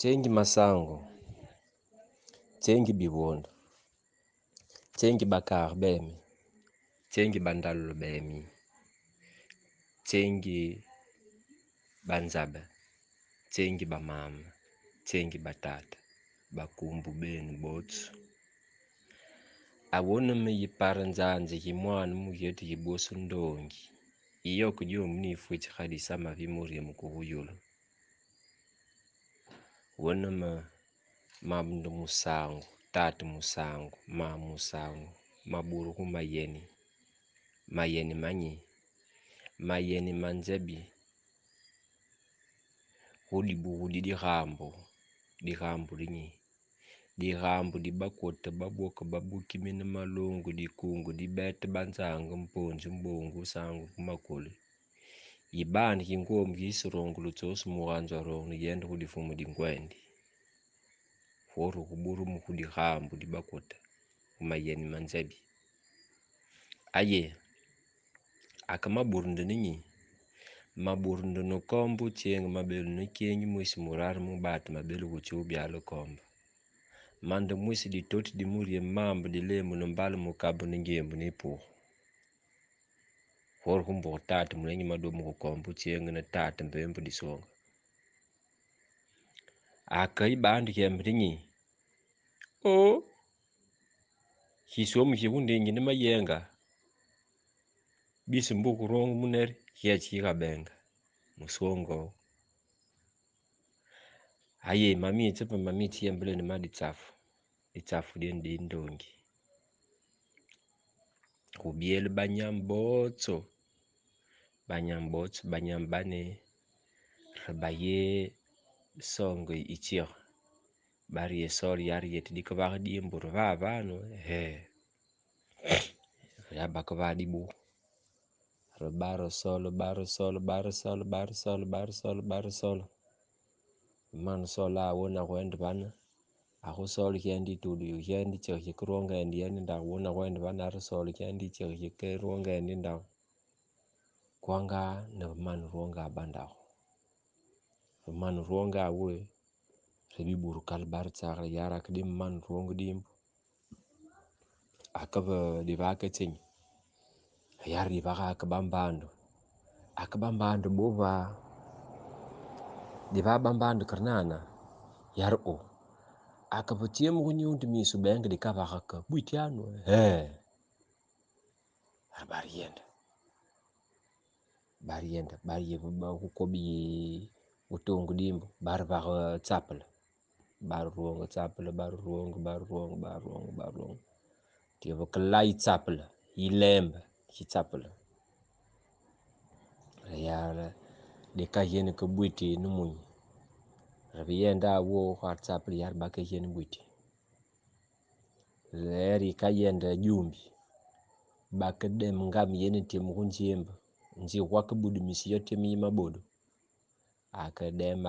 Chengi masango, chengi biwondo, chengi bakar bemi, chengi bandalo bemi, chengi banzabe, chengi bamama, chengi batata, bakumbu benu botsu. Awona me yiparanzanze yimwana muyetu yibosu ndongi. Iyo kujo mnifu chikadi sama vimuri mkuhuyulu. Wona mamdu musangu, tatu musangu, ma musangu, maburu kumayeni. Mayeni manyi. Mayeni manzebi. Hudi di rambu rinyi. Di rambu di bakota baboka babuki mini malungu di kungu di bete banzanga mponji mbongu sangu kumakuli. Yibani kingomu yisirongulu tsosu muwanza rongu yenda kudifumu di ngwendi. Foru kuburu mukudi rambu di bakota kumayeni manzebi. Aye, aka maburundu ninyi. Maburundu no kombu chienga mabelu no kiengi mwisi murari mubati mabelu kuchubi alo kombu. Manda mwisi di toti di muri mambu di lemu no mbali mukabu ningembu nipu. Foru kumbu tatu mwenye madomu kukombu chienga na tatu mbembu di songa. Aka ibandi kiembrinyi. O hisomu hiundi ingine mayenga. Bisi mbuku rongu muneri kia chika benga. Musongo. Aye mami itepa mami tiembele ni madi tsafu. Itsafu di ndongi. Kubiele banyambotso. Banyambane. Rebaye songo ichir. Bari esori yari yetidika baka di mburu vavano. Yabaka vadi bu. Baro solo. Man sola wona kwenda bana. Ako solo kiendi tudu kiendi cheki kuronga endi yendi nda wona kwenda bana aro solo kiendi cheki kuronga endi nda. Kwanga na man ronga banda. Man ronga we. Rebi buru kalbar tsara yara kadim man ronga dim. Akaba di baka ting. Yar di baka akabambando. Akabambando bova. Di baka bambando karnana. Yar o. Akapatia mkunyundi misu benga di kava haka. Buitiano. Barienda. Bari kukobi utongu dimbo. Bari baka tsapala. Bari ruonga tsapala. Tiba kalai tsapala. Ilemba. Tsapala. Yara. Deka yene kabuiti numunyi. Rabienda wo kwa tsapala yar baka yene buiti. Leri kayenda jumbi. Baka dem ngami yene timu kunjimba. Nji wakabudu misi yote mima bodu. Akadem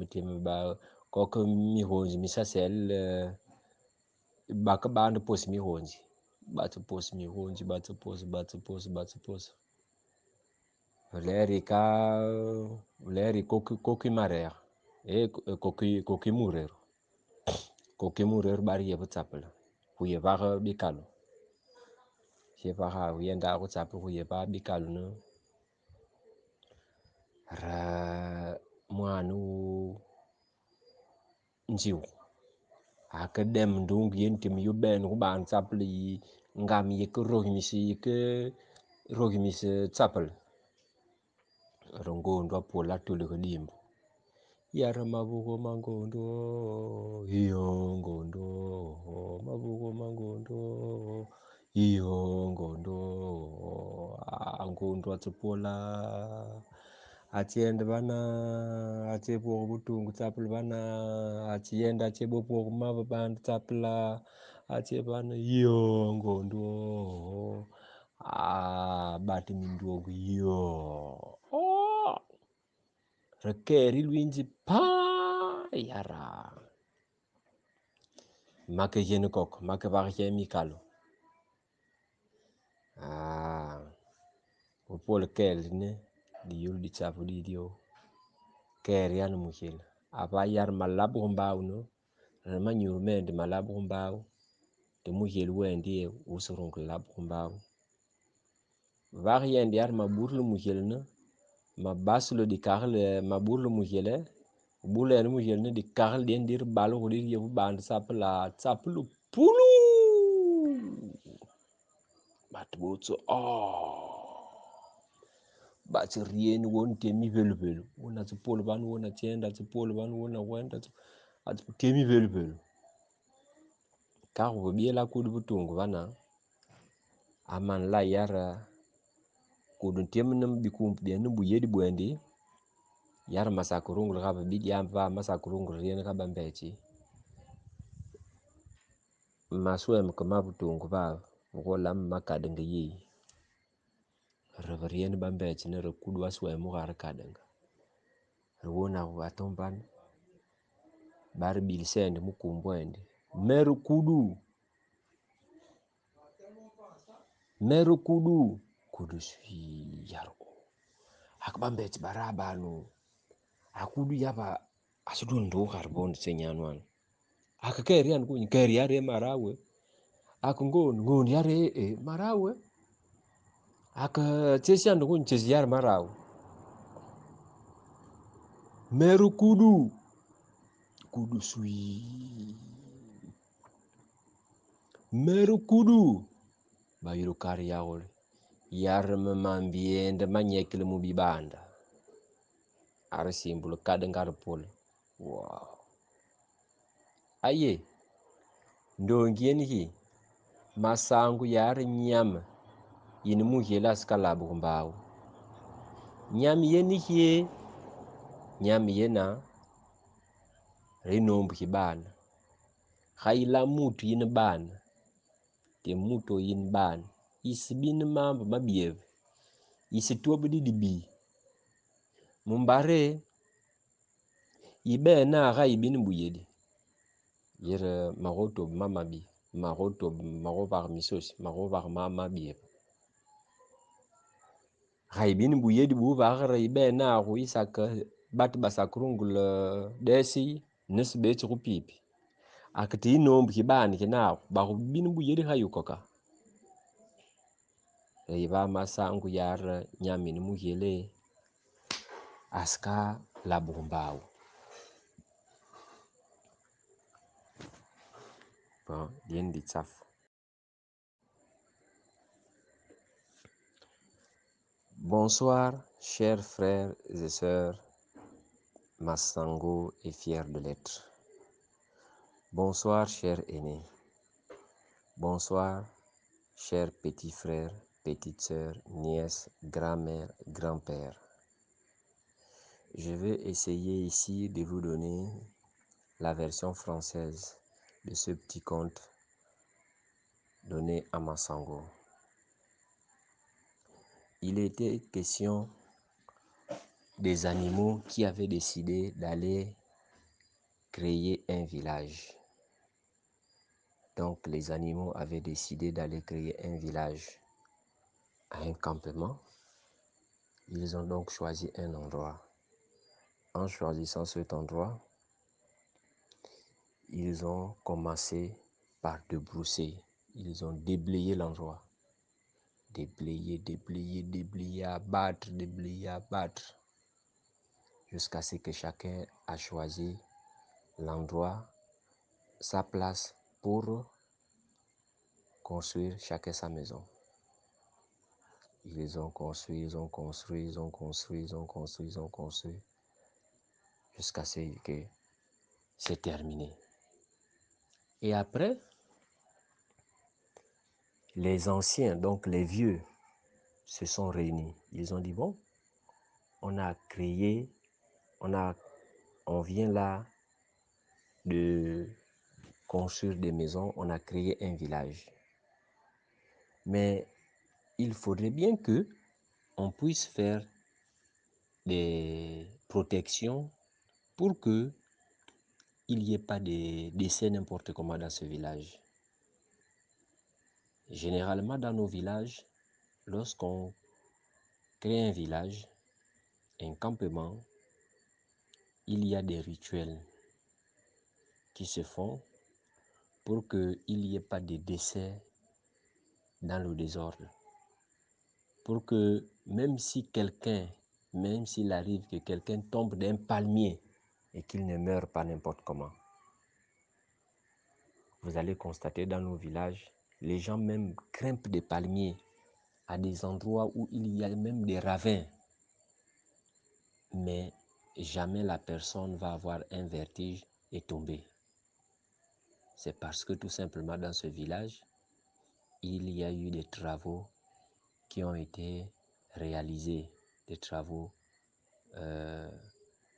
timu ba koka mihonji misasel baka banda posi mihonji. Bata posi mihonji, bata posi. Leri koki marea. Koki murero. Koki murero bari yeba tsapala. Huye baka bikalu. Shepaha huyenda ako tsapala huye baka bikalu no. Ra muanu njiu. Akadem ndungu yentimu yubenu kubaan tsapala yi. Ngami yeke rohi misi tsapala. Rongondo apola tuli kodimbo. Yara mabugo mangondo. Iyo ngondo. Mabugo mangondo. Iyo ngondo. Angondo atipola. Atienda bana. Atipo kutungu tsapala bana. Atienda atipo kumaba bana tsapala. Atiebana. Iyo ngondo. Bati minduogu. Iyo. Rekeri luinji pa yara. Make yene kok. Make baka yemi kalu. Upole keli ne. Di yul di tsafu di dio. Keri anu mukhila. ava yar malab mbao no rema nyurmende malab mbao te mujel wendi usurung lab mbao var yendi yar maburlu mujelna mabaslo di karle maburlu mujele bulen mujelna di karle den dir balu dir yebu band sapla saplu pulu batbutso batsi rien won temi velvel wona tsi pol ban wona tienda tsi pol ban wona wenda at temi velvel karbo biela kudu butungu bana aman la yara kudun temnum bikum bienu buyedi bwendi yar masakurungul gaba bidiam va masakurungul rien gaba mbechi maswem kama butungu ba ngolam makadanga yi reverien bambechi ne rekudu aswem gar kadanga rwona watomban bar bilsend mukumbwende meru kudu swi yaro akbambech barabanu akudu yaba asudun do garbon senyanwan akakerian kun keriare marawe akungon yare marawe aka chesian kun chesiar marawe meru kudu swi meru kudu bayiro karyaole yar mambiende manyekle mubibanda ar simbulu kadengar pol wow aye ndongien hi masangu yar nyam yin mujela skalabu mbao nyam yeni hie nyam yena rinombu hibana khaila mutu yin bana te muto yin bana isibin mambo mabiev isitobdi dibi mumbare ibe na ga ibin buyedi yere magoto mamabi magovar misos magovar mama bieb ibin buyedi bu vagre ibe na gu isaka bat basakrungul desi nisbe chupipi akati nomb hibani kina ba bin buyedi hayukoka iba masangu yar nyamin mujele aska labumbao bon dien dit saf. Bonsoir chers frères et sœurs, Massango est fier de l'être. Bonsoir chers aînés. Bonsoir chers petits frères, petites sœurs, nièces, grand-mère, grand-père. Je vais essayer ici de vous donner la version française de ce petit conte donné à Massango. Il était question des animaux qui avaient décidé d'aller créer un village. Donc les animaux avaient décidé d'aller créer un village à un campement. Ils ont donc choisi un endroit. En choisissant cet endroit, ils ont commencé par débrousser. Ils ont déblayé l'endroit. Déblayer, abattre, jusqu'à ce que chacun a choisi l'endroit, sa place pour construire chacun sa maison. Ils ont construit, jusqu'à ce que c'est terminé. Et après, les anciens, donc les vieux, se sont réunis. Ils ont dit, bon, on vient là de construire des maisons, on a créé un village. Mais il faudrait bien que on puisse faire des protections pour que il n'y ait pas de décès n'importe comment dans ce village. Généralement, dans nos villages, lorsqu'on crée un village, un campement, il y a des rituels qui se font pour qu'il n'y ait pas de décès dans le désordre. Pour que même s'il arrive que quelqu'un tombe d'un palmier et qu'il ne meure pas n'importe comment. Vous allez constater dans nos villages, les gens même grimpent des palmiers à des endroits où il y a même des ravins. Mais jamais la personne va avoir un vertige et tomber. C'est parce que tout simplement dans ce village, il y a eu des travaux qui ont été réalisés, des travaux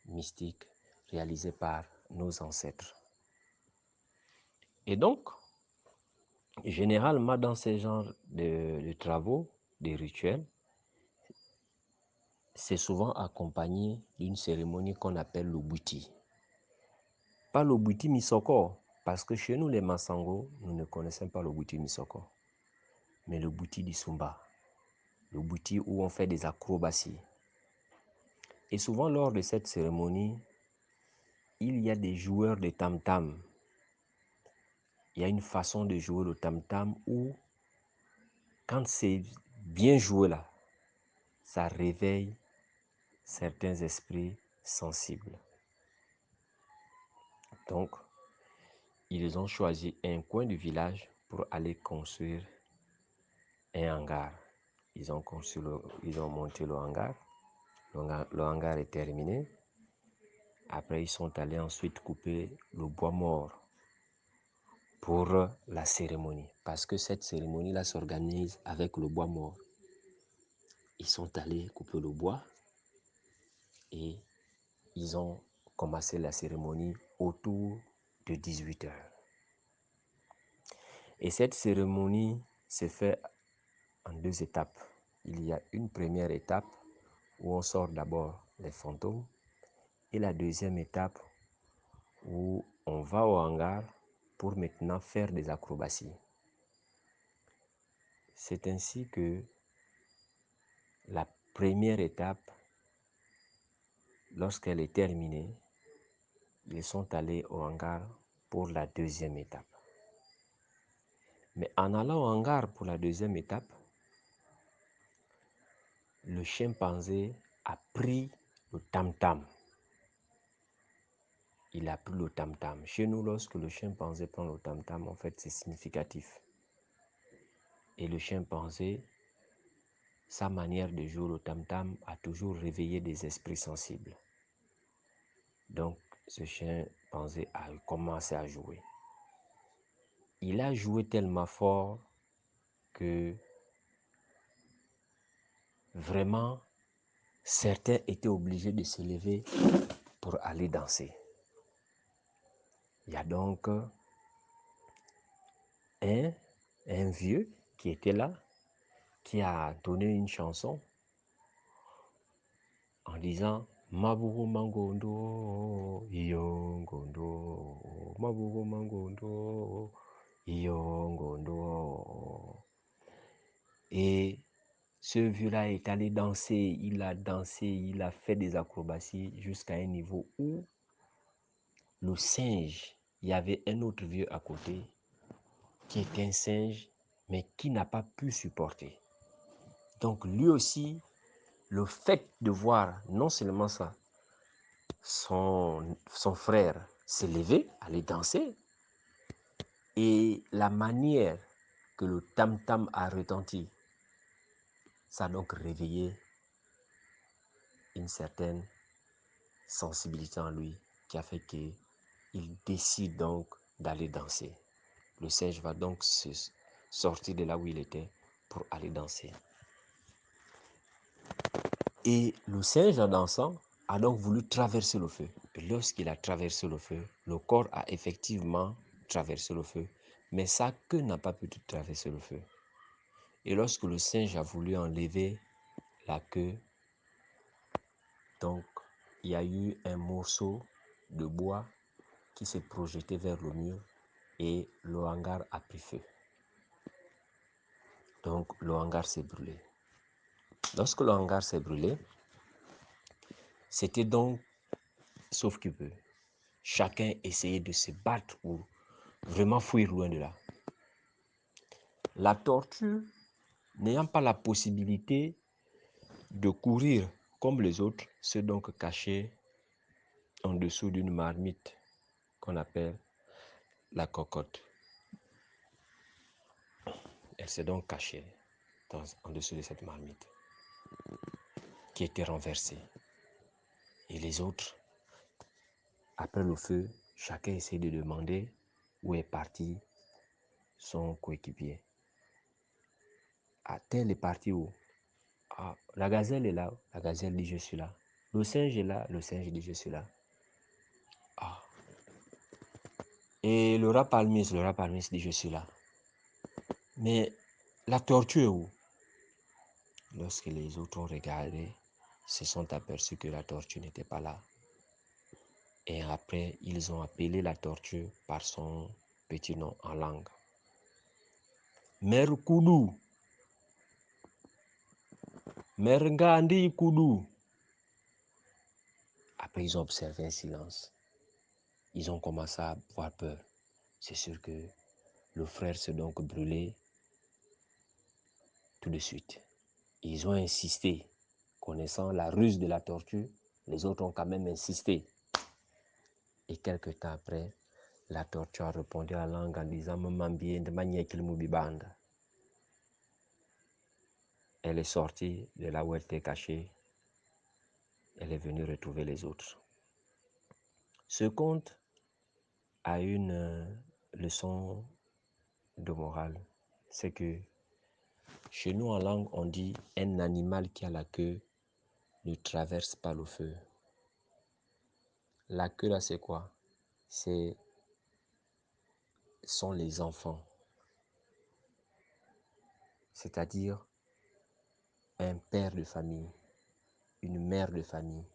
mystiques réalisés par nos ancêtres. Et donc, généralement dans ce genre de travaux, des rituels, c'est souvent accompagné d'une cérémonie qu'on appelle le bouti. Pas le bouti misoko, parce que chez nous les Masango, nous ne connaissons pas le bouti misoko, mais le bouti du Sumba, le bouti où on fait des acrobaties. Et souvent lors de cette cérémonie, il y a des joueurs de tam-tam. Il y a une façon de jouer le tam-tam où, quand c'est bien joué là, ça réveille certains esprits sensibles. Donc, ils ont choisi un coin du village pour aller construire un hangar. Ils ont monté le hangar. Le hangar est terminé. Après, ils sont allés ensuite couper le bois mort pour la cérémonie. Parce que cette cérémonie-là s'organise avec le bois mort. Ils sont allés couper le bois et ils ont commencé la cérémonie autour de 18 heures. Et cette cérémonie se fait en 2 étapes. Il y a une première étape où on sort d'abord les fantômes et la deuxième étape où on va au hangar pour maintenant faire des acrobaties. C'est ainsi que la première étape, lorsqu'elle est terminée, ils sont allés au hangar pour la deuxième étape. Mais en allant au hangar pour la deuxième étape, le chimpanzé a pris le tam-tam. Il a pris le tam-tam. Chez nous, lorsque le chimpanzé prend le tam-tam, en fait, c'est significatif. Et le chimpanzé, sa manière de jouer le tam-tam a toujours réveillé des esprits sensibles. Donc, ce chimpanzé a commencé à jouer. Il a joué tellement fort que vraiment, certains étaient obligés de se lever pour aller danser. Il y a donc un vieux qui était là, qui a donné une chanson en disant Maburu Mangondo, Iyongondo, Maburu Mangondo, Iyongondo. Et ce vieux-là est allé danser, il a dansé, il a fait des acrobaties jusqu'à un niveau où le singe, il y avait un autre vieux à côté qui était un singe, mais qui n'a pas pu supporter. Donc lui aussi, le fait de voir non seulement ça, son frère s'est levé, aller danser, et la manière que le tam-tam a retenti, ça a donc réveillé une certaine sensibilité en lui qui a fait qu'il décide donc d'aller danser. Le singe va donc se sortir de là où il était pour aller danser. Et le singe, en dansant, a donc voulu traverser le feu. Et lorsqu'il a traversé le feu, le corps a effectivement traversé le feu, mais sa queue n'a pas pu traverser le feu. Et lorsque le singe a voulu enlever la queue, donc il y a eu un morceau de bois qui s'est projeté vers le mur et le hangar a pris feu. Donc le hangar s'est brûlé. Lorsque le hangar s'est brûlé, c'était donc sauf qu'il peut chacun essayer de se battre ou vraiment fuir loin de là. La tortue, n'ayant pas la possibilité de courir comme les autres, s'est donc cachée en dessous d'une marmite qu'on appelle la cocotte. Elle s'est donc cachée en dessous de cette marmite qui était renversée. Et les autres, après le feu, chacun essaie de demander où est parti son coéquipier. Ah, tel est parti où? Ah, la gazelle est là. La gazelle dit je suis là. Le singe est là. Le singe dit je suis là. Ah. Et le rat palmis dit je suis là. Mais la tortue est où? Lorsque les autres ont regardé, se sont aperçus que la tortue n'était pas là. Et après, ils ont appelé la tortue par son petit nom en langue. Mère Koudou. Mère Ngandi Koudou. Après, ils ont observé un silence. Ils ont commencé à avoir peur. C'est sûr que le frère s'est donc brûlé tout de suite. Ils ont insisté. Connaissant la ruse de la tortue, les autres ont quand même insisté. Et quelque temps après, la tortue a répondu en langue en disant elle est sortie de là où elle était cachée. Elle est venue retrouver les autres. Ce conte a une leçon de morale. C'est que chez nous en langue, on dit un animal qui a la queue ne traverse pas le feu. La queue là, c'est quoi? Sont les enfants. C'est-à-dire un père de famille, une mère de famille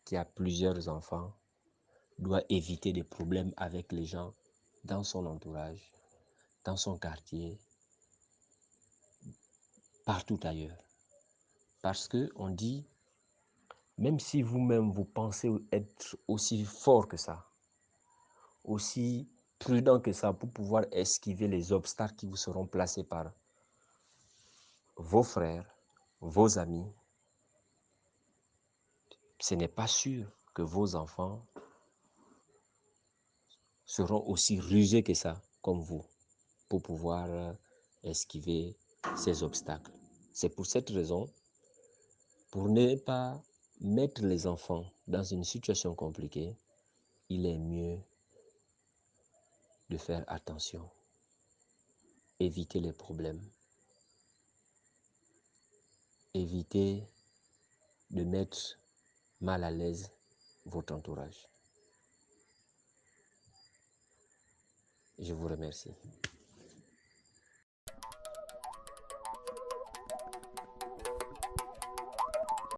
qui a plusieurs enfants doit éviter des problèmes avec les gens dans son entourage, dans son quartier, partout ailleurs. Parce qu'on dit, même si vous-même vous pensez être aussi fort que ça, aussi prudent que ça pour pouvoir esquiver les obstacles qui vous seront placés par vos frères, vos amis, ce n'est pas sûr que vos enfants seront aussi rusés que ça, comme vous, pour pouvoir esquiver ces obstacles. C'est pour cette raison, pour ne pas mettre les enfants dans une situation compliquée, il est mieux de faire attention, éviter les problèmes, éviter de mettre mal à l'aise votre entourage. Je vous remercie.